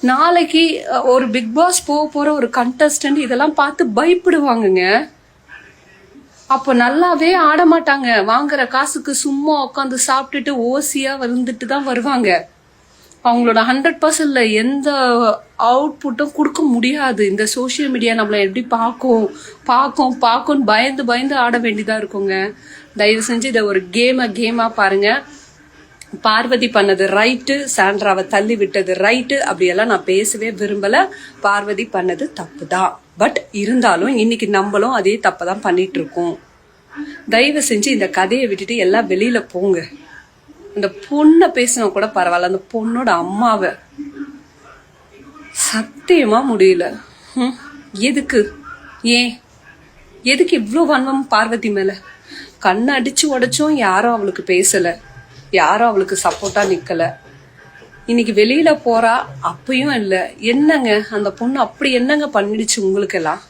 நாளைக்கு ஒரு big pass போற ஒரு கண்டஸ்டன்ட் இதெல்லாம் பார்த்து பயப்படுவாங்கங்க. அப்போ நல்லாவே ஆட மாட்டாங்க. வாங்குற காசுக்கு சும்மா உட்காந்து சாப்பிட்டுட்டு ஓசியா வந்துட்டு தான் வருவாங்க. அவங்களோட 100% எந்த அவுட்புட்டும் கொடுக்க முடியாது. இந்த சோசியல் மீடியா நம்மளை எப்படி பார்க்கும் பயந்து ஆட வேண்டியதா இருக்குங்க. தயவு செஞ்சு இதை ஒரு கேமா பாருங்க. பார்வதி பண்ணது ரைட்டு, சாண்ட்ராவை தள்ளி விட்டது ரைட்டு, அப்படியெல்லாம் நான் பேசவே விரும்பல. பார்வதி பண்ணது தப்பு தான். பட் இருந்தாலும் இன்னைக்கு நம்மளும் அதே தப்பை தான் பண்ணிட்டு இருக்கோம். தயவு செஞ்சு இந்த கதையை விட்டுட்டு எல்லாம் வெளியில போங்க. இந்த பொண்ணை பேசினா கூட பரவாயில்ல, அந்த பொண்ணோட அம்மாவை சத்தியமா முடியல. எதுக்கு இவ்வளோ வன்மம் பார்வதி மேல? கண்ணை அடிச்சு உடைச்சும் யாரும் அவளுக்கு பேசல, யாரும் அவளுக்கு சப்போர்ட்டா நிக்கல. இன்னைக்கு வெளியில போறா, அப்பயும் இல்லை. என்னங்க அந்த பொண்ணு அப்படி என்னங்க பண்ணிடுச்சு உங்களுக்கு எல்லாம்?